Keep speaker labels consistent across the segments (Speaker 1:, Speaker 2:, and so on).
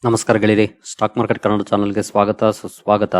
Speaker 1: ನಮಸ್ಕಾರ ಗೆಳೆಯರಿ, stock market Kannada ಚಾನಲ್ಗೆ ಸ್ವಾಗತ ಸುಸ್ವಾಗತ.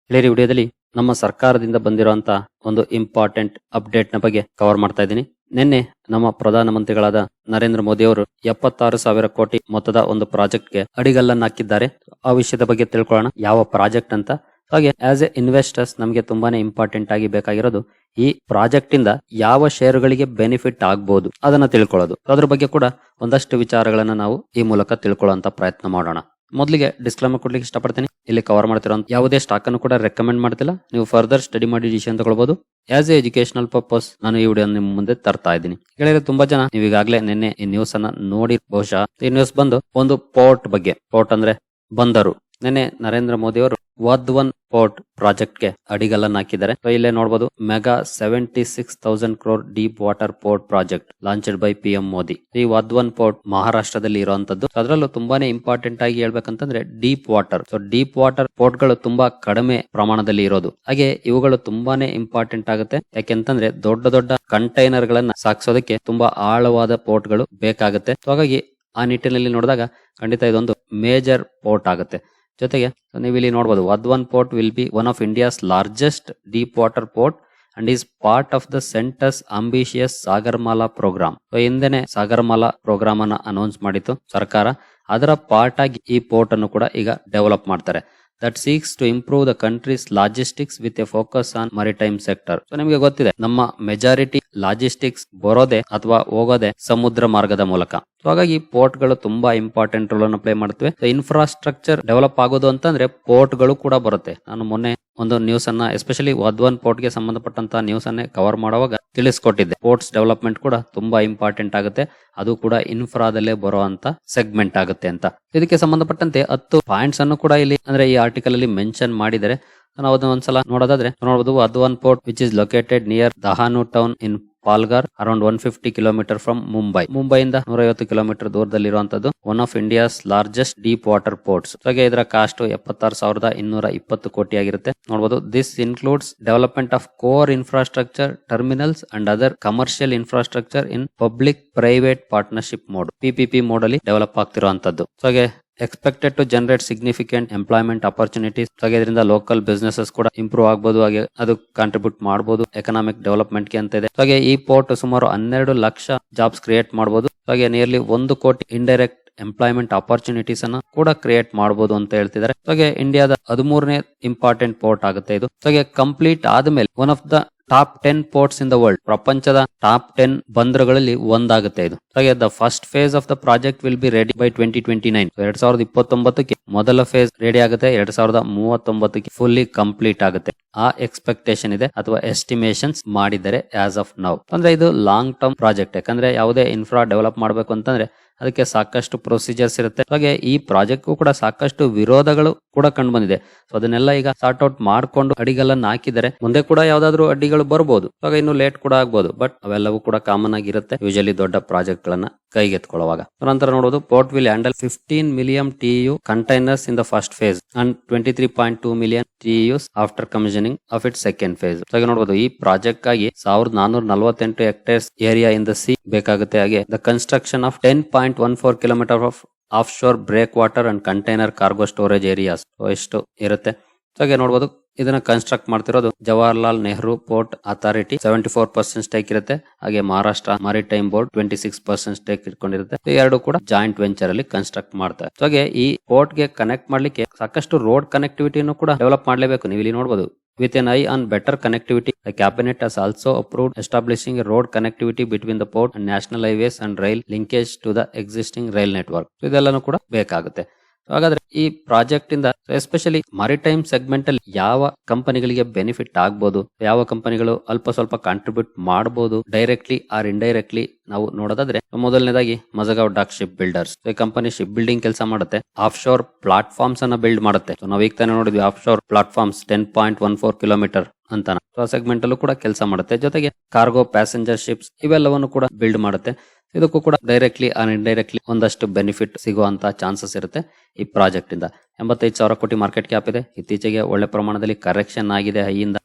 Speaker 1: ಗೆಳೆಯರಿ, ವಿಡಿಯೋದಲ್ಲಿ ನಮ್ಮ ಸರ್ಕಾರದಿಂದ ಬಂದಿರುವಂತ ಒಂದು ಇಂಪಾರ್ಟೆಂಟ್ ಅಪ್ಡೇಟ್ ನ ಬಗ್ಗೆ ಕವರ್ ಮಾಡ್ತಾ ಇದ್ದೀನಿ. ನಿನ್ನೆ ನಮ್ಮ ಪ್ರಧಾನಮಂತ್ರಿಗಳಾದ ನರೇಂದ್ರ ಮೋದಿ ಅವರು 76,000 ಕೋಟಿ ಮೊತ್ತದ ಒಂದು ಪ್ರಾಜೆಕ್ಟ್ ಗೆ ಅಡಿಗಲ್ಲನ್ನು ಹಾಕಿದ್ದಾರೆ. ಆ ವಿಷಯದ ಬಗ್ಗೆ ತಿಳ್ಕೊಳ್ಳೋಣ, ಯಾವ ಪ್ರಾಜೆಕ್ಟ್ ಅಂತ. ಹಾಗೆ ಆಸ್ ಎ ಇನ್ವೆಸ್ಟರ್ಸ್ ನಮಗೆ ತುಂಬಾನೇ ಇಂಪಾರ್ಟೆಂಟ್ ಆಗಿ ಬೇಕಾಗಿರೋದು ಈ ಪ್ರಾಜೆಕ್ಟ್ ಇಂದ ಯಾವ ಷೇರುಗಳಿಗೆ ಬೆನಿಫಿಟ್ ಆಗ್ಬಹುದು ಅದನ್ನ ತಿಳ್ಕೊಳ್ಳೋದು. ಅದ್ರ ಬಗ್ಗೆ ಕೂಡ ಒಂದಷ್ಟು ವಿಚಾರಗಳನ್ನ ನಾವು ಈ ಮೂಲಕ ತಿಳ್ಕೊಳ್ಳುವಂತ ಪ್ರಯತ್ನ ಮಾಡೋಣ. ಮೊದಲಿಗೆ ಡಿಸ್ಕ್ಲೇಮರ್ ಕೊಡ್ಲಿಕ್ಕೆ ಇಷ್ಟಪಡ್ತೀನಿ. ಇಲ್ಲಿ ಕವರ್ ಮಾಡ್ತಿರೋ ಯಾವುದೇ ಸ್ಟಾಕ್ ಅನ್ನು ಕೂಡ ರೆಕಮೆಂಡ್ ಮಾಡ್ತಿಲ್ಲ. ನೀವು ಫರ್ದರ್ ಸ್ಟಡಿ ಮಾಡಿ ಡಿಸಿಷನ್ ತಗೊಳ್ಬಹುದು. ಆಸ್ ಎ ಎಜುಕೇಶನಲ್ ಪರ್ಪಸ್ ನಾನು ಈ ವಿಡಿಯೋ ನಿಮ್ಮ ಮುಂದೆ ತರ್ತಾ ಇದ್ದೀನಿ. ಗೆಳೆಯರೆ, ತುಂಬಾ ಜನ ನೀವು ಈಗಾಗಲೇ ನಿನ್ನೆ ಈ ನ್ಯೂಸ್ ಅನ್ನ ನೋಡಿ ಬಹುಶಃ ಈ ನ್ಯೂಸ್ ಬಂದು ಒಂದು ಪೋರ್ಟ್ ಬಗ್ಗೆ. ಪೋರ್ಟ್ ಅಂದ್ರೆ ಬಂದರು. ನಿನ್ನೆ ನರೇಂದ್ರ ಮೋದಿ ಅವರು ವಾಧ್ವನ್ ಪೋರ್ಟ್ ಪ್ರಾಜೆಕ್ಟ್ ಗೆ ಅಡಿಗಲ್ಲನ್ನು ಹಾಕಿದ್ದಾರೆ. ಇಲ್ಲೇ ನೋಡಬಹುದು, mega 76,000 crore deep water port project launched by PM Modi. ಈ ವಾಧ್ವನ್ ಪೋರ್ಟ್ ಮಹಾರಾಷ್ಟ್ರದಲ್ಲಿ ಇರುವಂತದ್ದು. ಅದರಲ್ಲೂ ತುಂಬಾನೇ ಇಂಪಾರ್ಟೆಂಟ್ ಆಗಿ ಹೇಳ್ಬೇಕಂತಂದ್ರೆ deep water. Deep water port ಗಳು ತುಂಬಾ ಕಡಿಮೆ ಪ್ರಮಾಣದಲ್ಲಿ ಇರೋದು. ಹಾಗೆ ಇವುಗಳು ತುಂಬಾನೇ ಇಂಪಾರ್ಟೆಂಟ್ ಆಗುತ್ತೆ. ಯಾಕೆಂತಂದ್ರೆ ದೊಡ್ಡ ದೊಡ್ಡ ಕಂಟೈನರ್ ಗಳನ್ನ ಸಾಗಿಸೋದಕ್ಕೆ ತುಂಬಾ ಆಳವಾದ ಪೋರ್ಟ್ ಗಳು ಬೇಕಾಗುತ್ತೆ. ಹಾಗಾಗಿ ಆ ನಿಟ್ಟಿನಲ್ಲಿ ನೋಡಿದಾಗ ಖಂಡಿತ ಇದೊಂದು ಮೇಜರ್ ಪೋರ್ಟ್ ಆಗುತ್ತೆ. ಜೊತೆಗೆ ನೀವು ಇಲ್ಲಿ ನೋಡಬಹುದು, Wadhwan port will be one of India's largest deep water port and is part of the centre's ambitious Sagarmala programme. ಹಿಂದೆನೆ ಸಾಗರಮಾಲಾ ಪ್ರೋಗ್ರಾಮ್ ಅನ್ನ ಅನೌನ್ಸ್ ಮಾಡಿತ್ತು ಸರ್ಕಾರ. ಅದರ ಪಾರ್ಟ್ ಆಗಿ ಈ ಪೋರ್ಟ್ ಅನ್ನು ಕೂಡ ಈಗ ಡೆವಲಪ್ ಮಾಡ್ತಾರೆ. that seeks to improve the country's logistics with a focus on maritime sector. ನಿಮಗೆ ಗೊತ್ತಿದೆ, ನಮ್ಮ ಮೆಜಾರಿಟಿ ಲಾಜಿಸ್ಟಿಕ್ಸ್ ಬರೋದೆ ಅಥವಾ ಹೋಗೋದೆ ಸಮುದ್ರ ಮಾರ್ಗದ ಮೂಲಕ. ಹಾಗಾಗಿ ಪೋರ್ಟ್ ಗಳು ತುಂಬಾ ಇಂಪಾರ್ಟೆಂಟ್ ರೋಲ್ ಅನ್ನು ಪ್ಲೇ ಮಾಡುತ್ತವೆ. ಇನ್ಫ್ರಾಸ್ಟ್ರಕ್ಚರ್ ಡೆವಲಪ್ ಆಗೋದು ಅಂತಂದ್ರೆ ಪೋರ್ಟ್ ಗಳು ಕೂಡ ಬರುತ್ತೆ. ನಾನು ಮೊನ್ನೆ ಒಂದು ನ್ಯೂಸ್ ಅನ್ನ ಎಸ್ಪೆಷಲಿ ವಾಧ್ವನ್ ಪೋರ್ಟ್ ಗೆ ಸಂಬಂಧಪಟ್ಟಂತ ನ್ಯೂಸ್ ಅನ್ನೇ ಕವರ್ ಮಾಡುವಾಗ ತಿಳಿಸ್ಕೊಟ್ಟಿದ್ದೆ. ಪೋರ್ಟ್ಸ್ ಡೆವಲಪ್ಮೆಂಟ್ ಕೂಡ ತುಂಬಾ ಇಂಪಾರ್ಟೆಂಟ್ ಆಗುತ್ತೆ. ಅದು ಕೂಡ ಇನ್ಫ್ರಾದಲ್ಲೇ ಬರುವಂತ ಸೆಗ್ಮೆಂಟ್ ಆಗುತ್ತೆ ಅಂತ. ಇದಕ್ಕೆ ಸಂಬಂಧಪಟ್ಟಂತೆ 10 ಪಾಯಿಂಟ್ಸ್ ಅನ್ನು ಕೂಡ ಇಲ್ಲಿ ಅಂದ್ರೆ ಈ ಆರ್ಟಿಕಲ್ ಅಲ್ಲಿ ಮೆನ್ಷನ್ ಮಾಡಿದರೆ ನಾವು ಅದನ್ನ ಒಂದ್ಸಲ ನೋಡೋದಾದ್ರೆ ನೋಡಬಹುದು. Wadhwan port which is located near Dahanu town in Palghar, around 150 kilometre from Mumbai. ಮುಂಬೈಯಿಂದ 150 ಕಿಲೋಮೀಟರ್ ದೂರದಲ್ಲಿರುವಂತದ್ದು one of India's largest deep water ports. ಹಾಗೆ ಇದರ ಕಾಸ್ಟ್ 76,220 ಕೋಟಿ ಆಗಿರುತ್ತೆ. ನೋಡಬಹುದು, this includes development of core infrastructure, terminals and other commercial infrastructure in public private partnership mode, PPP mode ಅಲ್ಲಿ develop ಆಗ್ತಿರುವಂತದ್ದು. ಹಾಗೆ expected to generate significant employment opportunities. ಹಾಗೆ ಇದರಿಂದ ಲೋಕಲ್ ಬಿಸ್ನೆಸಸ್ ಕೂಡ ಇಂಪ್ರೂವ್ ಆಗಬಹುದು. ಹಾಗೆ ಅದು ಕಾಂಟ್ರಿಬ್ಯೂಟ್ ಮಾಡಬಹುದು ಎಕನಾಮಿಕ್ ಡೆವಲಪ್ಮೆಂಟ್ ಗೆ ಅಂತ ಇದೆ. ಹಾಗೆ ಈ ಪೋರ್ಟ್ ಸುಮಾರು 12 ಲಕ್ಷ ಜಾಬ್ಸ್ ಕ್ರಿಯೇಟ್ ಮಾಡಬಹುದು. ಹಾಗೆ ನಿಯರ್ಲಿ 1 ಕೋಟಿ ಇಂಡೈರೆಕ್ಟ್ ಎಂಪ್ಲಾಯ್ಮೆಂಟ್ ಆಪರ್ಚುನಿಟೀಸ್ ಅನ್ನ ಕೂಡ ಕ್ರಿಯೇಟ್ ಮಾಡಬಹುದು ಅಂತ ಹೇಳ್ತಿದ್ದಾರೆ. ಹಾಗೆ ಇಂಡಿಯಾದ 13ನೇ ಇಂಪಾರ್ಟೆಂಟ್ ಪೋರ್ಟ್ ಆಗುತ್ತೆ ಇದು. ಹಾಗೆ ಕಂಪ್ಲೀಟ್ ಆದ್ಮೇಲೆ one of the top 10 ports in the world, ಪ್ರಪಂಚದ ಟಾಪ್ 10 ಬಂದರುಗಳಲ್ಲಿ ಒಂದಾಗುತ್ತೆ ಇದು. ಹಾಗೆ the first phase of the project will be ready by 2029. 2029ಕ್ಕೆ ಮೊದಲ ಫೇಸ್ ರೆಡಿ ಆಗುತ್ತೆ. 2039ಕ್ಕೆ ಫುಲ್ಲಿ ಕಂಪ್ಲೀಟ್ ಆಗುತ್ತೆ. ಆ ಎಕ್ಸ್ಪೆಕ್ಟೇಷನ್ ಇದೆ ಅಥವಾ ಎಸ್ಟಿಮೇಷನ್ಸ್ ಮಾಡಿದ್ದಾರೆ ಆಸ್ ಆಫ್ ನೌ. ಅಂದ್ರೆ ಇದು ಲಾಂಗ್ ಟರ್ಮ್ ಪ್ರಾಜೆಕ್ಟ್. ಯಾಕಂದ್ರೆ ಯಾವುದೇ ಇನ್ಫ್ರಾ ಡೆವಲಪ್ ಮಾಡಬೇಕು ಅಂತಂದ್ರೆ ಅದಕ್ಕೆ ಸಾಕಷ್ಟು ಪ್ರೊಸೀಜರ್ಸ್ ಇರುತ್ತೆ. ಹಾಗೆ ಈ ಪ್ರಾಜೆಕ್ಟ್ ಕೂಡ ಸಾಕಷ್ಟು ವಿರೋಧಗಳು ಕೂಡ ಕಂಡು ಬಂದಿದೆ. ಸೊ ಅದನ್ನೆಲ್ಲ ಈಗ ಸಾರ್ಟ್ ಔಟ್ ಮಾಡ್ಕೊಂಡು ಅಡಿಗಲ್ಲನ್ನು ಹಾಕಿದರೆ ಮುಂದೆ ಕೂಡ ಯಾವ್ದಾದ್ರು ಅಡ್ಡಿಗಳು ಬರ್ಬೋದು. ಹಾಗೆ ಇನ್ನು ಲೇಟ್ ಕೂಡ ಆಗ್ಬೋದು. ಬಟ್ ಅವೆಲ್ಲವೂ ಕೂಡ ಕಾಮನ್ ಆಗಿರುತ್ತೆ ಯೂಶಲಿ ದೊಡ್ಡ ಪ್ರಾಜೆಕ್ಟ್ ಗಳನ್ನ ಕೈಗೆತ್ಕೊಳ್ಳುವಾಗ. ನಂತರ ನೋಡೋದು, port will handle 15 million TEU containers in the first phase and 23.2 million TEUs after commissioning of it second phase. ಹಾಗೆ ನೋಡಬಹುದು, ಈ ಪ್ರಾಜೆಕ್ಟ್ ಆಗಿ 1448 hectares area in the sea ಬೇಕಾಗುತ್ತೆ. ಹಾಗೆ the construction of 10.14 kilometre of offshore breakwater and container cargo storage areas ಎಷ್ಟು ಇರುತ್ತೆ. ಹಾಗೆ ನೋಡಬಹುದು, ಇದನ್ನ ಕನ್ಸ್ಟ್ರಕ್ಟ್ ಮಾಡ್ತಿರೋದು Jawaharlal Nehru Port Authority 74% stake ಇರುತ್ತೆ. ಹಾಗೆ ಮಹಾರಾಷ್ಟ್ರ ಮಾರಿಟೈಮ್ ಬೋರ್ಡ್ 26% ಸ್ಟೇಕ್ ಇಟ್ಕೊಂಡಿರುತ್ತೆ. ಎರಡು ಕೂಡ ಜಾಯಿಂಟ್ ವೆಂಚರ್ ಅಲ್ಲಿ ಕನ್ಸ್ಟ್ರಕ್ಟ್ ಮಾಡ್ತಾರೆ. ಹಾಗೆ ಈ ಪೋರ್ಟ್ ಗೆ ಕನೆಕ್ಟ್ ಮಾಡ್ಲಿಕ್ಕೆ ಸಾಕಷ್ಟು ರೋಡ್ ಕನೆಕ್ಟಿವಿಟಿಯನ್ನು ಕೂಡ ಡೆವಲಪ್ ಮಾಡಲೇಬೇಕು. ನೀವು ಇಲ್ಲಿ ನೋಡಬಹುದು, with an eye on better connectivity, the cabinet has also approved establishing a road connectivity between the port and national highways and rail linkage to the existing rail network. ಇದೆಲ್ಲನೂ ಕೂಡ ಬೇಕಾಗುತ್ತೆ. ಹಾಗಾದ್ರೆ ಈ ಪ್ರಾಜೆಕ್ಟ್ ಇಂದ ಎಸ್ಪೆಷಲಿ ಮಾರಿಟೈಮ್ ಸೆಗ್ಮೆಂಟ್ ಅಲ್ಲಿ ಯಾವ ಕಂಪನಿಗಳಿಗೆ benefit ಆಗ್ಬಹುದು, ಯಾವ ಕಂಪನಿಗಳು ಅಲ್ಪ ಸ್ವಲ್ಪ ಕಾಂಟ್ರಿಬ್ಯೂಟ್ ಮಾಡಬಹುದು ಡೈರೆಕ್ಟ್ಲಿ ಆರ್ ಇಂಡೈರೆಕ್ಟ್ಲಿ ನಾವು ನೋಡೋದಾದ್ರೆ, ಮೊದಲನೇದಾಗಿ ಮಜಗಾವ್ ಡಾಕ್ ಶಿಪ್ ಬಿಲ್ಡರ್ಸ್. ಈ ಕಂಪನಿ ಶಿಪ್ ಬಿಲ್ಡಿಂಗ್ ಕೆಲಸ ಮಾಡುತ್ತೆ. ಆಫ್ ಶೋರ್ ಪ್ಲಾಟ್ಫಾರ್ಮ್ಸ್ ಅನ್ನ ಬಿಲ್ಡ್ ಮಾಡುತ್ತೆ. ನಾವು ಈಗ ತಾನೇ ನೋಡಿದ್ವಿ ಆಫ್ ಶೋರ್ ಪ್ಲಾಟ್ಫಾರ್ಮ್ಸ್ 10.14 ಕಿಲೋಮೀಟರ್ ಅಂತ. ಸೆಗ್ಮೆಂಟ್ ಅಲ್ಲೂ ಕೂಡ ಕೆಲಸ ಮಾಡುತ್ತೆ. ಜೊತೆಗೆ ಕಾರ್ಗೋ ಪ್ಯಾಸೆಂಜರ್ ಶಿಪ್ಸ್ ಇವೆಲ್ಲವನ್ನು ಕೂಡ ಬಿಲ್ಡ್ ಮಾಡುತ್ತೆ. ಇದಕ್ಕೂ ಕೂಡ ಡೈರೆಕ್ಟ್ಲಿ ಆರ್ ಇಂಡೈರೆಕ್ಟ್ಲಿ ಒಂದಷ್ಟು ಬೆನಿಫಿಟ್ ಸಿಗುವಂತ ಚಾನ್ಸಸ್ ಇರುತ್ತೆ ಈ ಪ್ರಾಜೆಕ್ಟ್ ಇಂದ. 85,000 ಕೋಟಿ ಮಾರ್ಕೆಟ್ ಕ್ಯಾಪ್ ಇದೆ. ಇತ್ತೀಚೆಗೆ ಒಳ್ಳೆ ಪ್ರಮಾಣದಲ್ಲಿ ಕರೆಕ್ಷನ್ ಆಗಿದೆ ಹೈಯಿಂದ.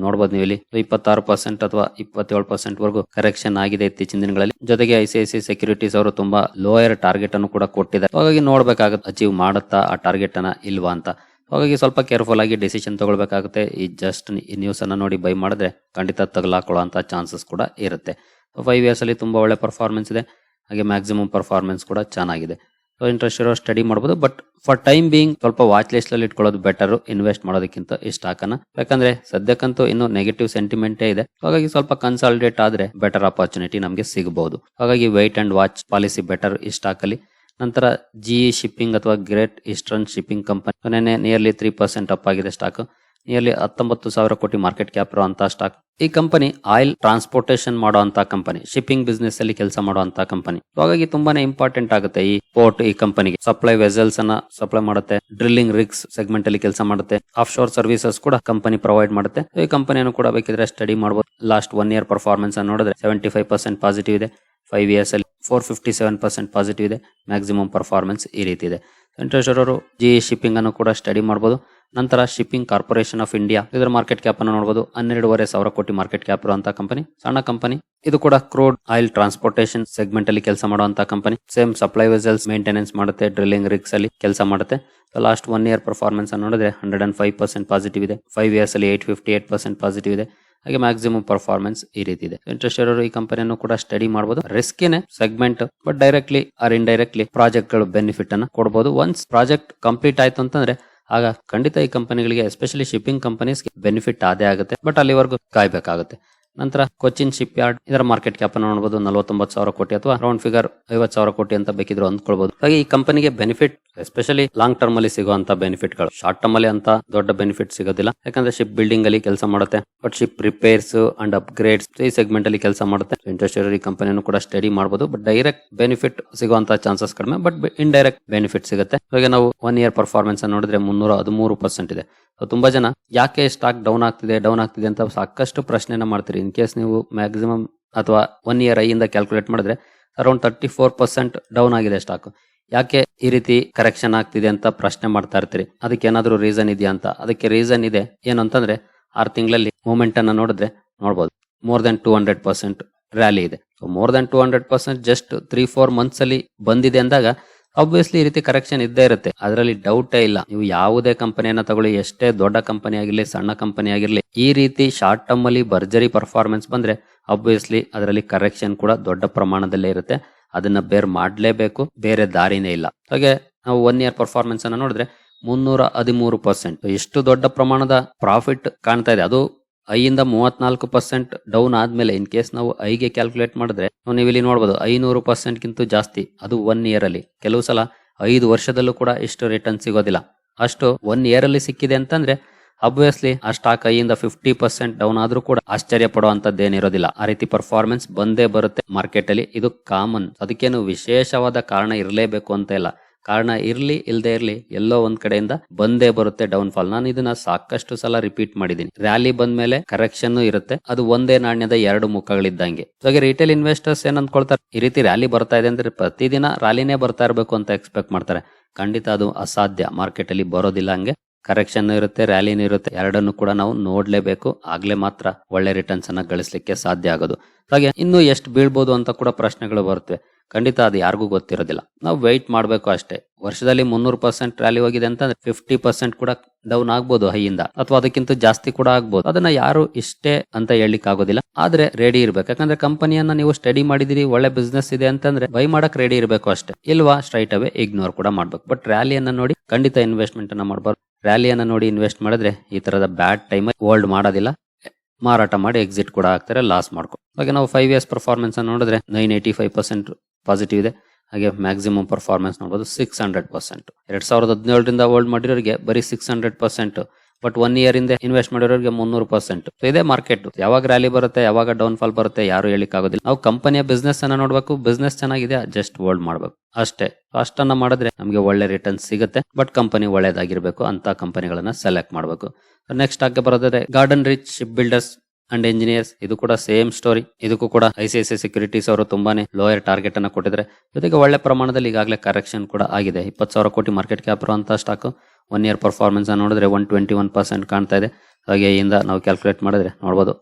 Speaker 1: ನೋಡಬಹುದು ನೀವು ಇಲ್ಲಿ 26% ಅಥವಾ 27% ವರೆಗೂ ಕರೆಕ್ಷನ್ ಆಗಿದೆ ಇತ್ತೀಚಿನ ದಿನಗಳಲ್ಲಿ. ಜೊತೆಗೆ ICICI ಸೆಕ್ಯೂರಿಟೀಸ್ ಅವರು ತುಂಬಾ ಲೋಯರ್ ಟಾರ್ಗೆಟ್ ಅನ್ನು ಕೂಡ ಕೊಟ್ಟಿದ್ದಾರೆ. ಹಾಗಾಗಿ ನೋಡ್ಬೇಕಾಗುತ್ತೆ ಅಚೀವ್ ಮಾಡುತ್ತಾ ಆ ಟಾರ್ಗೆಟ್ ಅನ್ನ ಇಲ್ವಾ ಅಂತ. ಹಾಗಾಗಿ ಸ್ವಲ್ಪ ಕೇರ್ಫುಲ್ ಆಗಿ ಡಿಸಿಷನ್ ತಗೊಳ್ಬೇಕಾಗುತ್ತೆ. ಈ ಜಸ್ಟ್ ಈ ನ್ಯೂಸ್ ಅನ್ನ ನೋಡಿ ಬೈ ಮಾಡಿದ್ರೆ ಖಂಡಿತ ತಗಲಾಕೊಳ್ಳುವಂತ ಚಾನ್ಸಸ್ ಕೂಡ ಇರುತ್ತೆ. 5 years ಅಲ್ಲಿ ತುಂಬಾ ಒಳ್ಳೆ ಪರ್ಫಾರ್ಮೆನ್ಸ್ ಇದೆ. ಹಾಗೆ ಮ್ಯಾಕ್ಸಿಮಮ್ ಪರ್ಫಾರ್ಮೆನ್ಸ್ ಕೂಡ ಚೆನ್ನಾಗಿದೆ. ಸೊ ಇಂಟ್ರೆಸ್ಟ್ ಇರೋ ಸ್ಟಡಿ ಮಾಡಬಹುದು. ಬಟ್ ಫಾರ್ ಟೈಮ್ ಬೀಯಿಂಗ್ ಸ್ವಲ್ಪ ವಾಚ್ ಲಿಸ್ಟ್ ಅಲ್ಲಿ ಇಟ್ಕೊಳ್ಳೋದು ಬೆಟರ್ ಇನ್ವೆಸ್ಟ್ ಮಾಡೋದಕ್ಕಿಂತ ಈ ಸ್ಟಾಕ್ ಅನ್ನ. ಯಾಕಂದ್ರೆ ಸದ್ಯಕ್ಕಂತೂ ಇನ್ನು ನೆಗೆಟಿವ್ ಸೆಂಟಿಮೆಂಟೇ ಇದೆ. ಹಾಗಾಗಿ ಸ್ವಲ್ಪ ಕನ್ಸಾಲಿಡೇಟ್ ಆದ್ರೆ ಬೆಟರ್ ಆಪರ್ಚುನಿಟಿ ನಮಗೆ ಸಿಗಬಹುದು. ಹಾಗಾಗಿ white and watch policy better ಈ ಸ್ಟಾಕ್ ಅಲ್ಲಿ. ನಂತರ GE ಶಿಪ್ಪಿಂಗ್ ಅಥವಾ great eastern shipping company nearly 3% up ಆಗಿದೆ ಸ್ಟಾಕ್. ನಿಯರ್ಲಿ 19,000 ಕೋಟಿ ಮಾರ್ಕೆಟ್ ಕ್ಯಾಪ್ ಇರುವಂತಹ ಸ್ಟಾಕ್. ಈ ಕಂಪನಿ ಆಯಿಲ್ ಟ್ರಾನ್ಸ್ಪೋರ್ಟೇಷನ್ ಮಾಡುವಂತ ಕಂಪನಿ, ಶಿಪ್ಪಿಂಗ್ ಬಿಸ್ನೆಸ್ ಅಲ್ಲಿ ಕೆಲಸ ಮಾಡುವಂತ ಕಂಪನಿ. ಹಾಗಾಗಿ ತುಂಬಾನೇ ಇಂಪಾರ್ಟೆಂಟ್ ಆಗುತ್ತೆ ಈ ಪೋರ್ಟ್. ಈ ಕಂಪನಿಗೆ ಸಪ್ಲೈ ವೆಸಲ್ಸ್ ಅನ್ನ ಸಪ್ಲೈ ಮಾಡುತ್ತೆ, ಡ್ರಿಲ್ಲಿಂಗ್ ರಿಗ್ಸ್ ಸೆಗ್ಮೆಂಟ್ ಅಲ್ಲಿ ಕೆಲಸ ಮಾಡುತ್ತೆ, ಆಫ್ ಶೋರ್ ಸರ್ವಿಸಸ್ ಕೂಡ ಕಂಪನಿ ಪ್ರೊವೈಡ್ ಮಾಡುತ್ತೆ. ಈ ಕಂಪನಿಯನ್ನು ಕೂಡ ಬೇಕಿದ್ರೆ ಸ್ಟಡಿ ಮಾಡಬಹುದು. ಲಾಸ್ಟ್ 1 year ಪರ್ಫಾರ್ಮೆನ್ಸ್ ಅನ್ನು ನೋಡಿದ್ರೆ 75% ಪಾಸಿಟಿವ್ ಇದೆ. 5 years ಅಲ್ಲಿ 457% ಪಾಸಿಟಿವ್ ಇದೆ. ಮ್ಯಾಕ್ಸಿಮಮ್ ಪರ್ಫಾರ್ಮೆನ್ಸ್ ಈ ರೀತಿ ಇದೆ. ಇಂಟ್ರೆಸ್ಟ್ ಇರೋರು GE ಶಿಪ್ಪಿಂಗ್ ಅನ್ನು ಕೂಡ ಸ್ಟಡಿ ಮಾಡಬಹುದು. ನಂತರ ಶಿಪ್ಪಿಂಗ್ ಕಾರ್ಪೊರೇಷನ್ ಆಫ್ ಇಂಡಿಯಾ, ಇದರ ಮಾರ್ಕೆಟ್ ಕ್ಯಾಪ್ ಅನ್ನು ನೋಡಬಹುದು. 12,500 ಕೋಟಿ ಮಾರ್ಕೆಟ್ ಕ್ಯಾಪ್ ಇರುವಂತಹ ಕಂಪನಿ, ಸಣ್ಣ ಕಂಪನಿ. ಇದು ಕೂಡ ಕ್ರೂಡ್ ಆಯಿಲ್ ಟ್ರಾನ್ಸ್ಪೋರ್ಟೇಷನ್ ಸೆಗ್ಮೆಂಟ್ ಅಲ್ಲಿ ಕೆಲಸ ಮಾಡುವಂತಹ company. Same supply vessels maintenance ಮಾಡುತ್ತೆ, ಡ್ರಿಲ್ಲಿಂಗ್ ರಿಗ್ಸ್ ಅಲ್ಲಿ ಕೆಲಸ ಮಾಡುತ್ತೆ. ಲಾಸ್ಟ್ 1 year ಪರ್ಫಾರ್ಮೆನ್ಸ್ ಅನ್ನು ನೋಡಿದ್ರೆ 105% ಪಾಸಿಟಿವ್ ಇದೆ. 5 years ಅಲ್ಲಿ 858% ಪಾಸಿಟಿವ್ ಇದೆ. ಹಾಗೆ ಮ್ಯಾಕ್ಸಿಮಮ್ ಪರ್ಫಾರ್ಮೆನ್ಸ್ ಈ ರೀತಿ ಇದೆ. ಇಂಟ್ರೆಸ್ಟ್ ಇರೋರು ಈ ಕಂಪನಿಯನ್ನು ಕೂಡ ಸ್ಟಡಿ ಮಾಡಬಹುದು. ರಿಸ್ಕ್ ಏನೇ segment, but directly R indirectly project ಗಳು ಬೆನಿಫಿಟ್ ಅನ್ನ ಕೊಡಬಹುದು. ಒನ್ಸ್ ಪ್ರಾಜೆಕ್ಟ್ ಕಂಪ್ಲೀಟ್ ಆಯ್ತು ಅಂತಂದ್ರೆ ಆಗ ಖಂಡಿತ ಈ ಕಂಪನಿಗಳಿಗೆ, ಎಸ್ಪೆಷಲಿ ಶಿಪ್ಪಿಂಗ್ ಕಂಪನೀಸ್ ಬೆನಿಫಿಟ್ ಆದೇ ಆಗುತ್ತೆ. ಬಟ್ ಅಲ್ಲಿವರೆಗೂ ಕಾಯ್ಬೇಕಾಗುತ್ತೆ. ನಂತರ ಕೊಚ್ಚಿನ್ ಶಿಪ್ ಯಾರ್ಡ್, ಇದರ ಮಾರ್ಕೆಟ್ ಕ್ಯಾಪ್ ಅನ್ನು ನೋಡಬಹುದು 49,000 ಕೋಟಿ ಅಥವಾ ರೌಂಡ್ ಫಿಗರ್ 50,000 ಕೋಟಿ ಅಂತ ಬೇಕಿದ್ರು ಅಂದ್ಕೊಳ್ಬಹುದು. ಹಾಗೆ ಈ ಕಂಪನಿಗೆ ಬೆನಿಫಿಟ್ ಎಸ್ಪೆಷಲಿ ಲಾಂಗ್ ಟರ್ಮ್ ಅಲ್ಲಿ ಸಿಗುವಂತ ಬೆನಿಫಿಟ್ ಗಳು ಶಾರ್ಟ್ ಟರ್ಮ್ ಅಲ್ಲಿ ಅಂತ ದೊಡ್ಡ ಬೆನಿಫಿಟ್ ಸಿಗೋದಿಲ್ಲ. ಯಾಕಂದ್ರೆ ಶಿಪ್ ಬಿಲ್ಡಿಂಗ್ ಅಲ್ಲಿ ಕೆಲಸ ಮಾಡುತ್ತೆ, but ship repairs and upgrades ಈ ಸೆಗ್ಮೆಂಟ್ ಅಲ್ಲಿ ಕೆಲಸ ಮಾಡುತ್ತೆ. ಇಂಟ್ರೆಸ್ಟ್ ಈ ಕಂಪನಿಯನ್ನು ಕೂಡ ಸ್ಟಡಿ ಮಾಡಬಹುದು. ಬಟ್ ಡೈರೆಕ್ಟ್ ಬೆನಿಫಿಟ್ ಸಿಗುವಂತ ಚಾನ್ಸಸ್ ಕಡಿಮೆ, ಬಟ್ ಇಂಡೈರೆಕ್ಟ್ ಬೆನಿಫಿಟ್ ಸಿಗುತ್ತೆ. ಹಾಗೆ ನಾವು 1 year ಪರ್ಫಾರ್ಮೆನ್ಸ್ ಅನ್ನು ನೋಡಿದ್ರೆ 313% ಇದೆ. ತುಂಬಾ ಜನ ಯಾಕೆ ಸ್ಟಾಕ್ ಡೌನ್ ಆಗ್ತಿದೆ ಅಂತ ಸಾಕಷ್ಟು ಪ್ರಶ್ನೆನ ಮಾಡ್ತೀರಿ. ಇನ್ ಕೇಸ್ ನೀವು ಮ್ಯಾಕ್ಸಿಮಮ್ ಅಥವಾ 1 year ಇಂದ ಕ್ಯಾಲ್ಕುಲೇಟ್ ಮಾಡಿದ್ರೆ ಅರೌಂಡ್ 34% ಡೌನ್ ಆಗಿದೆ ಸ್ಟಾಕ್. ಯಾಕೆ ಈ ರೀತಿ ಕರೆಕ್ಷನ್ ಆಗ್ತಿದೆ ಅಂತ ಪ್ರಶ್ನೆ ಮಾಡ್ತಾ ಇರ್ತೀರಿ. ಅದಕ್ಕೆ ಏನಾದ್ರೂ ರೀಸನ್ ಇದೆಯಾ ಅಂತ. ಅದಕ್ಕೆ ರೀಸನ್ ಇದೆ. ಏನು ಅಂತಂದ್ರೆ 6 ತಿಂಗಳಲ್ಲಿ ಮೂವ್ಮೆಂಟ್ ಅನ್ನ ನೋಡಿದ್ರೆ ನೋಡಬಹುದು ಮೋರ್ ದನ್ 200% ರ್ಯಾಲಿ ಇದೆ. So more than 200% just 3-4 months ಅಲ್ಲಿ ಬಂದಿದೆ ಅಂದಾಗ ಆಬ್ವಿಯಸ್ಲಿ ಈ ರೀತಿ ಕರೆಕ್ಷನ್ ಇದ್ದೇ ಇರುತ್ತೆ. ಅದರಲ್ಲಿ ಡೌಟೇ ಇಲ್ಲ. ನೀವು ಯಾವುದೇ ಕಂಪನಿಯನ್ನ ತಗೊಳ್ಳಿ, ಎಷ್ಟೇ ದೊಡ್ಡ ಕಂಪನಿ ಆಗಿರ್ಲಿ, ಸಣ್ಣ ಕಂಪನಿ ಆಗಿರ್ಲಿ, ಈ ರೀತಿ ಶಾರ್ಟ್ ಟರ್ಮ್ ಅಲ್ಲಿ ಭರ್ಜರಿ ಪರ್ಫಾರ್ಮೆನ್ಸ್ ಬಂದ್ರೆ ಆಬ್ವಿಯಸ್ಲಿ ಅದರಲ್ಲಿ ಕರೆಕ್ಷನ್ ಕೂಡ ದೊಡ್ಡ ಪ್ರಮಾಣದಲ್ಲೇ ಇರುತ್ತೆ. ಅದನ್ನ ಬೇರ್ ಮಾಡ್ಲೇಬೇಕು, ಬೇರೆ ದಾರಿನೇ ಇಲ್ಲ. ಹಾಗೆ ನಾವು 1 year ಪರ್ಫಾರ್ಮೆನ್ಸ್ ಅನ್ನ ನೋಡಿದ್ರೆ 313%. ಎಷ್ಟು ದೊಡ್ಡ ಪ್ರಮಾಣದ ಪ್ರಾಫಿಟ್ ಕಾಣ್ತಾ ಇದೆ. ಅದು 5 ಇಂದ 34% ಡೌನ್ ಆದ್ಮೇಲೆ ಇನ್ ಕೇಸ್ ನಾವು 5ಗೆ ಕ್ಯಾಲ್ಕುಲೇಟ್ ಮಾಡಿದ್ರೆ ನೀವು ಇಲ್ಲಿ ನೋಡಬಹುದು 500% ಗಿಂತ ಜಾಸ್ತಿ. ಅದು 1 year ಅಲ್ಲಿ. ಕೆಲವು ಸಲ 5 ವರ್ಷದಲ್ಲೂ ಕೂಡ ಇಷ್ಟು ರಿಟರ್ನ್ ಸಿಗೋದಿಲ್ಲ. ಅಷ್ಟು 1 year ಅಲ್ಲಿ ಸಿಕ್ಕಿದೆ ಅಂತಂದ್ರೆ ಅಬ್ವಿಯಸ್ಲಿ ಆ ಸ್ಟಾಕ್ 5 ಇಂದ 50% ಡೌನ್ ಆದ್ರೂ ಕೂಡ ಆಶ್ಚರ್ಯ ಪಡುವಂತದ್ದೇನಿರೋದಿಲ್ಲ. ಆ ರೀತಿ ಪರ್ಫಾರ್ಮೆನ್ಸ್ ಬಂದೇ ಬರುತ್ತೆ ಮಾರ್ಕೆಟ್ ಅಲ್ಲಿ. ಇದು ಕಾಮನ್. ಅದಕ್ಕೇನು ವಿಶೇಷವಾದ ಕಾರಣ ಇರಲೇಬೇಕು ಅಂತ ಇಲ್ಲ. ಕಾರಣ ಇರ್ಲಿ ಇಲ್ದೇ ಇರ್ಲಿ ಎಲ್ಲೋ ಒಂದ್ ಕಡೆಯಿಂದ ಬಂದೇ ಬರುತ್ತೆ ಡೌನ್ ಫಾಲ್. ನಾನು ಇದನ್ನ ಸಾಕಷ್ಟು ಸಲ ರಿಪೀಟ್ ಮಾಡಿದ್ದೀನಿ. ರ್ಯಾಲಿ ಬಂದ್ಮೇಲೆ ಕರೆಕ್ಷನ್ ಇರುತ್ತೆ. ಅದು ಒಂದೇ ನಾಣ್ಯದ 2 ಮುಖಗಳಿದ್ದಂಗೆ. ಹಾಗೆ ರಿಟೇಲ್ ಇನ್ವೆಸ್ಟರ್ಸ್ ಏನ್ ಅಂದ್ಕೊಳ್ತಾರೆ, ಈ ರೀತಿ ರ್ಯಾಲಿ ಬರ್ತಾ ಇದೆ ಅಂದ್ರೆ ಪ್ರತಿದಿನ ರ್ಯಾಲಿನೇ ಬರ್ತಾ ಇರಬೇಕು ಅಂತ ಎಕ್ಸ್ಪೆಕ್ಟ್ ಮಾಡ್ತಾರೆ. ಖಂಡಿತ ಅದು ಅಸಾಧ್ಯ. ಮಾರ್ಕೆಟ್ ಅಲ್ಲಿ ಬರೋದಿಲ್ಲ. ಹಂಗೆ ಕರೆಕ್ಷನ್ ಇರುತ್ತೆ, ರ್ಯಾಲಿನೂ ಇರುತ್ತೆ. ಎರಡನ್ನು ಕೂಡ ನಾವು ನೋಡ್ಲೇಬೇಕು. ಆಗ್ಲೇ ಮಾತ್ರ ಒಳ್ಳೆ ರಿಟರ್ನ್ಸ್ ಅನ್ನ ಗಳಿಸ್ಲಿಕ್ಕೆ ಸಾಧ್ಯ ಆಗೋದು. ಹಾಗೆ ಇನ್ನು ಎಷ್ಟು ಬೀಳ್ಬೋದು ಅಂತ ಕೂಡ ಪ್ರಶ್ನೆಗಳು ಬರ್ತವೆ. ಖಂಡಿತ ಅದು ಯಾರಿಗೂ ಗೊತ್ತಿರೋದಿಲ್ಲ. ನಾವು ವೆಯ್ಟ್ ಮಾಡಬೇಕು ಅಷ್ಟೇ. ವರ್ಷದಲ್ಲಿ 300% ರ್ಯಾಲಿ ಹೋಗಿದೆ ಅಂತಂದ್ರೆ 50% ಕೂಡ ಡೌನ್ ಆಗ್ಬೋದು ಹೈಯಿಂದ, ಅಥವಾ ಅದಕ್ಕಿಂತ ಜಾಸ್ತಿ ಕೂಡ ಆಗ್ಬೋದು. ಅದನ್ನ ಯಾರು ಇಷ್ಟೇ ಅಂತ ಹೇಳಲಿಕ್ಕೆ ಆಗೋದಿಲ್ಲ. ಆದ್ರೆ ರೆಡಿ ಇರ್ಬೇಕು. ಯಾಕಂದ್ರೆ ಕಂಪನಿಯನ್ನ ನೀವು ಸ್ಟಡಿ ಮಾಡಿದಿರಿ, ಒಳ್ಳೆ ಬಿಸ್ನೆಸ್ ಇದೆ ಅಂತಂದ್ರೆ ಬೈ ಮಾಡಕ್ ರೆಡಿ ಇರಬೇಕು ಅಷ್ಟೇ. ಇಲ್ವಾ ಸ್ಟ್ರೈಟ್ ಅವೇ ಇಗ್ನೋರ್ ಕೂಡ ಮಾಡ್ಬೇಕು. ಬಟ್ ರ್ಯಾಲಿಯನ್ನ ನೋಡಿ ಖಂಡಿತ ಇನ್ವೆಸ್ಟ್ಮೆಂಟ್ ಅನ್ನ ಮಾಡಬಾರ್ದು. ರ್ಯಾಲಿಯನ್ನ ನೋಡಿ ಇನ್ವೆಸ್ಟ್ ಮಾಡಿದ್ರೆ ಈ ತರದ ಬ್ಯಾಡ್ ಟೈಮ್ ಹೋಲ್ಡ್ ಮಾಡೋದಿಲ್ಲ, ಮಾರಾಟ ಮಾಡಿ ಎಕ್ಸಿಟ್ ಕೂಡ ಆಗ್ತಾರೆ, ಲಾಸ್ ಮಾಡ್ಕೊ. ಹಾಗೆ ನಾವು 5 years ಪರ್ಫಾರ್ಮೆನ್ಸ್ ಅನ್ನು ನೋಡಿದ್ರೆ 985% ಪಾಸಿಟಿವ್ ಇದೆ. ಹಾಗೆ ಮ್ಯಾಕ್ಸಿಮಮ್ ಪರ್ಫಾರ್ಮೆನ್ಸ್ ನೋಡಬಹುದು 600%. 2017ರಿಂದ ಹೋಲ್ಡ್ ಮಾಡಿರೋರಿಗೆ ಬರೀ 600%. ಬಟ್ 1 year ಇಂದ ಇನ್ವೆಸ್ಟ್ ಮಾಡಿರೋರಿಗೆ 300%. ಸೊ ಇದೇ ಮಾರ್ಕೆಟ್. ಯಾವಾಗ ರ್ಯಾಲಿ ಬರುತ್ತೆ, ಯಾವಾಗ ಡೌನ್ ಫಾಲ್ ಬರುತ್ತೆ ಯಾರು ಹೇಳಿಕ್ ಆಗೋದಿಲ್ಲ. ನಾವು ಕಂಪನಿಯ ಬಿಸ್ನೆಸ್ ಅನ್ನ ನೋಡ್ಬೇಕು. ಬಿಸ್ನೆಸ್ ಚೆನ್ನಾಗಿದೆ, ಜಸ್ಟ್ ಹೋಲ್ಡ್ ಮಾಡ್ಬೇಕು ಅಷ್ಟೇ. ಅಷ್ಟನ್ನ ಮಾಡಿದ್ರೆ ನಮಗೆ ಒಳ್ಳೆ ರಿಟರ್ನ್ ಸಿಗುತ್ತೆ. ಬಟ್ ಕಂಪನಿ ಒಳ್ಳೇದಾಗಿರ್ಬೇಕು ಅಂತ ಕಂಪನಿಗಳನ್ನ ಸೆಲೆಕ್ಟ್ ಮಾಡಬೇಕು. ನೆಕ್ಸ್ಟ್ ಆಗಿ ಬರೋದಾದ್ರೆ Garden Reach Ship Builders and Engineers. ಇದು ಕೂಡ ಸೇಮ್ ಸ್ಟೋರಿ. ಇದಕ್ಕೂ ಕೂಡ ICICI ಸೆಕ್ಯೂರಿಟೀಸ್ ಅವರು ತುಂಬಾನೇ ಲೋಯರ್ ಟಾರ್ಗೆಟ್ ಅನ್ನ ಕೊಟ್ಟಿದ್ದಾರೆ. ಜೊತೆಗೆ ಒಳ್ಳೆ ಪ್ರಮಾಣದಲ್ಲಿ ಈಗಾಗಲೇ ಕರೆಕ್ಷನ್ ಕೂಡ ಆಗಿದೆ. 20,000 ಕೋಟಿ ಮಾರ್ಕೆಟ್ ಕ್ಯಾಪ್ ಇರುವಂತಹ ಸ್ಟಾಕ್ 1 ಇಯರ್ ಪರ್ಫಾರ್ಮೆನ್ಸ್ ನೋಡಿದ್ರೆ 121% ಕಾಣ್ತಾ ಇದೆ. ಹಾಗೆ ಇಂದ ನಾವು ಕ್ಯಾಲ್ಕುಲೇಟ್ ಮಾಡಿದ್ರೆ ನೋಡಬಹುದು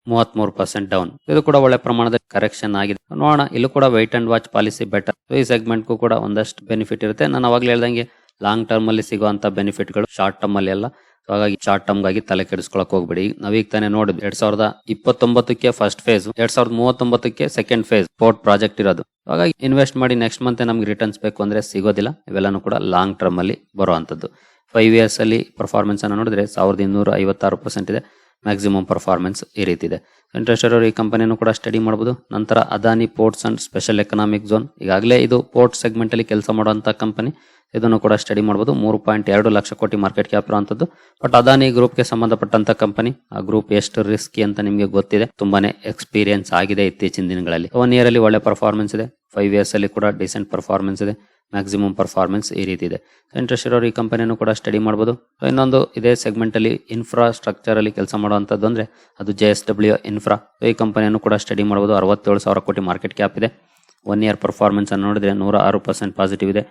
Speaker 1: 33% ಡೌನ್. ಇದು ಕೂಡ ಒಳ್ಳೆ ಪ್ರಮಾಣದ ಕರೆಕ್ಷನ್ ಆಗಿದೆ. ನೋಡೋಣ, ಇಲ್ಲೂ ಕೂಡ white and watch policy better. ಈ ಸೆಗ್ಮೆಂಟ್ಗೂ ಕೂಡ ಒಂದಷ್ಟು ಬೆನಿಫಿಟ್ ಇರುತ್ತೆ. ನಾನು ಅವಾಗಲೇ ಹೇಳ್ದಂಗೆ ಲಾಂಗ್ ಟರ್ಮ್ ಅಲ್ಲಿ ಸಿಗುವಂತ ಬೆನಿಫಿಟ್ಗಳು ಶಾರ್ಟ್ ಟರ್ಮ್ ಅಲ್ಲಿ ಅಲ್ಲ. ಹಾಗಾಗಿ ಶಾರ್ಟ್ ಟರ್ಮ್ ಗಾಗಿ ತಲೆ ಕೆಡಿಸ್ಕೊಳಕ್ ಹೋಗ್ಬೇಡಿ. ನಾವೀಗ ತಾನೇ ನೋಡಿದ್ವಿ 2029ಕ್ಕೆ ಫಸ್ಟ್ ಫೇಸ್, 2039ಕ್ಕೆ ಸೆಕೆಂಡ್ ಫೇಸ್ ಪೋರ್ಟ್ ಪ್ರಾಜೆಕ್ಟ್ ಇರೋದು. ಹಾಗಾಗಿ ಇನ್ವೆಸ್ಟ್ ಮಾಡಿ ನೆಕ್ಸ್ಟ್ ಮಂತ್ ನಮ್ಗೆ ರಿಟರ್ನ್ಸ್ ಬೇಕು ಅಂದ್ರೆ ಸಿಗೋದಿಲ್ಲ. ಇವೆಲ್ಲಾನು ಕೂಡ ಲಾಂಗ್ ಟರ್ಮ್ ಅಲ್ಲಿ ಬರುವಂತದ್ದು. 5 ಇಯರ್ಸ್ ಅಲ್ಲಿ ಪರ್ಫಾರ್ಮೆನ್ಸ್ ಅನ್ನು ನೋಡಿದ್ರೆ 1256% ಇದೆ. ಮ್ಯಾಕ್ಸಿಮಮ್ ಪರ್ಫಾರ್ಮೆನ್ಸ್ ಈ ರೀತಿ ಇದೆ. ಇಂಟ್ರೆಸ್ಟ್ ಇರೋರು ಈ ಕಂಪನಿಯನ್ನು ಕೂಡ ಸ್ಟಡಿ ಮಾಡಬಹುದು. ನಂತರ Adani Ports and Special Economic Zone, ಈಗಾಗಲೇ ಇದು ಪೋರ್ಟ್ ಸೆಗ್ಮೆಂಟ್ ಅಲ್ಲಿ ಕೆಲಸ ಮಾಡುವಂತ ಕಂಪನಿ. ಇದನ್ನು ಕೂಡ ಸ್ಟಡಿ ಮಾಡಬಹುದು. 3.2 ಲಕ್ಷ ಕೋಟಿ ಮಾರ್ಕೆಟ್ ಕ್ಯಾಪ್ ಇರುವಂತದ್ದು. ಬಟ್ ಅದಾನಿ ಗ್ರೂಪ್ ಗೆ ಸಂಬಂಧಪಟ್ಟಂತ ಕಂಪನಿ. ಆ ಗ್ರೂಪ್ ಎಷ್ಟು ರಿಸ್ಕಿ ಅಂತ ನಿಮಗೆ ಗೊತ್ತಿದೆ. ತುಂಬಾನೇ ಎಕ್ಸ್ಪೀರಿಯನ್ಸ್ ಆಗಿದೆ ಇತ್ತೀಚಿನ ದಿನಗಳಲ್ಲಿ. 1 ಇಯರ್ ಅಲ್ಲಿ ಒಳ್ಳೆ ಪರ್ಫಾರ್ಮೆನ್ಸ್ ಇದೆ. 5 ಇಯರ್ಸ್ ಅಲ್ಲಿ ಕೂಡ ಡಿಸೆಂಟ್ ಪರ್ಫಾರ್ಮೆನ್ಸ್ ಇದೆ. ಮ್ಯಾಕ್ಸಿಮಮ್ ಪರ್ಫಾರ್ಮೆನ್ಸ್ ಈ ರೀತಿ ಇದೆ. ಇಂಟ್ರೆಸ್ಟ್ ಇರೋರು ಈ ಕಂಪನಿಯನ್ನು ಕೂಡ ಸ್ಟಡಿ ಮಾಡಬಹುದು. ಇನ್ನೊಂದು ಇದೇ ಸೆಗ್ಮೆಂಟ್ ಅಲ್ಲಿ ಇನ್ಫ್ರಾಸ್ಟ್ರಕ್ಚರ್ ಅಲ್ಲಿ ಕೆಲಸ ಮಾಡುವಂತದ್ದು ಅಂದ್ರೆ ಅದು JSW ಇನ್ಫ್ರಾ. ಈ ಕಂಪನಿಯನ್ನು ಕೂಡ ಸ್ಟಡಿ ಮಾಡಬಹುದು. 67,000 ಕೋಟಿ ಮಾರ್ಕೆಟ್ ಕ್ಯಾಪ್ ಇದೆ. 1 ಇಯರ್ ಪರ್ಫಾರ್ಮೆನ್ಸ್ ಅನ್ನು ನೋಡಿದ್ರೆ 106% ಪಾಸಿಟಿವ್ ಇದೆ.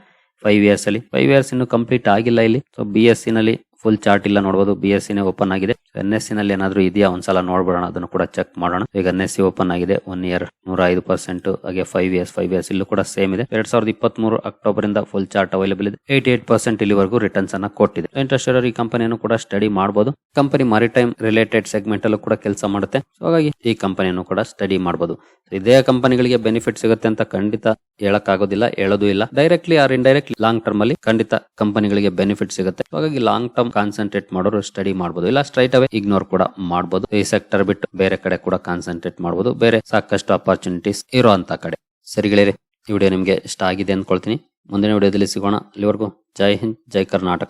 Speaker 1: 5 ಇಯರ್ಸ್ ಅಲ್ಲಿ 5 ಇಯರ್ಸ್ ಇನ್ನು ಕಂಪ್ಲೀಟ್ ಆಗಿಲ್ಲ ಇಲ್ಲಿ. ಸೊ BSc ನಲ್ಲಿ ಫುಲ್ ಚಾರ್ಟ್ ಇಲ್ಲ ನೋಡಬಹುದು. BSc ನೇ ಓಪನ್ ಆಗಿದೆ. NSE ನಲ್ಲಿ ಏನಾದ್ರು ಇದೆಯಾ ಒಂದ್ಸಲ ನೋಡ್ಬಿಡೋಣ, ಅದನ್ನು ಕೂಡ ಚೆಕ್ ಮಾಡೋಣ. ಈಗ NSE ಓಪನ್ ಆಗಿದೆ. 1 ಇಯರ್ 105%, ಹಾಗೆ 5 ಇಯರ್ಸ್ ಇಲ್ಲೂ ಕೂಡ ಸೇಮ್ ಇದೆ. 2023 ಅಕ್ಟೋಬರ್ ಇಂದ ಫುಲ್ ಚಾರ್ಟ್ ಅವೈಲೇಬಲ್ ಇದೆ. 88% ಇಲ್ಲಿವರೆಗೂ ರಿಟರ್ನ್ಸ್ ಅನ್ನ ಕೊಟ್ಟಿದೆ. ಇಂಟ್ರೆಸ್ಟ್ ಇರೋರು ಈ ಕಂಪನಿಯನ್ನು ಕೂಡ ಸ್ಟಡಿ ಮಾಡಬಹುದು. ಕಂಪನಿ ಮಾರಿಟೈಮ್ ರಿಲೇಟೆಡ್ ಸೆಗ್ಮೆಂಟ್ ಅಲ್ಲೂ ಕೂಡ ಕೆಲಸ ಮಾಡುತ್ತೆ. ಹಾಗಾಗಿ ಈ ಕಂಪನಿಯನ್ನು ಕೂಡ ಸ್ಟಡಿ ಮಾಡಬಹುದು. ಇದೇ ಕಂಪನಿಗಳಿಗೆ ಬೆನಿಫಿಟ್ ಸಿಗುತ್ತೆ ಅಂತ ಖಂಡಿತ ಹೇಳಕ್ಕಾಗೋದಿಲ್ಲ, ಹೇಳೋದು ಇಲ್ಲ. Directly R indirectly long term ಅಲ್ಲಿ ಖಂಡಿತ ಕಂಪನಿಗಳಿಗೆ ಬೆನಿಫಿಟ್ ಸಿಗುತ್ತೆ. ಹಾಗಾಗಿ ಲಾಂಗ್ ಟರ್ಮ್ ಕಾನ್ಸಂಟ್ರೇಟ್ ಮಾಡೋರು ಸ್ಟಡಿ ಮಾಡಬಹುದು, ಇಲ್ಲ ಸ್ಟ್ರೈಟ್ ಅವೇ ಇಗ್ನೋರ್ ಕೂಡ ಮಾಡಬಹುದು. ಈ ಸೆಕ್ಟರ್ ಬಿಟ್ಟು ಬೇರೆ ಕಡೆ ಕೂಡ ಕಾನ್ಸಂಟ್ರೇಟ್ ಮಾಡಬಹುದು, ಬೇರೆ ಸಾಕಷ್ಟು ಅಪರ್ಚುನಿಟೀಸ್ ಇರುವಂತ ಕಡೆ. ಸರಿ ಗೆಳೆಯರೆ, ಈ ವಿಡಿಯೋ ನಿಮ್ಗೆ ಇಷ್ಟ ಆಗಿದೆ ಅನ್ಕೊಳ್ತೀನಿ. ಮುಂದಿನ ವಿಡಿಯೋದಲ್ಲಿ ಸಿಗೋಣ. ಅಲ್ಲಿವರೆಗೂ ಜೈ ಹಿಂದ್, ಜೈ ಕರ್ನಾಟಕ.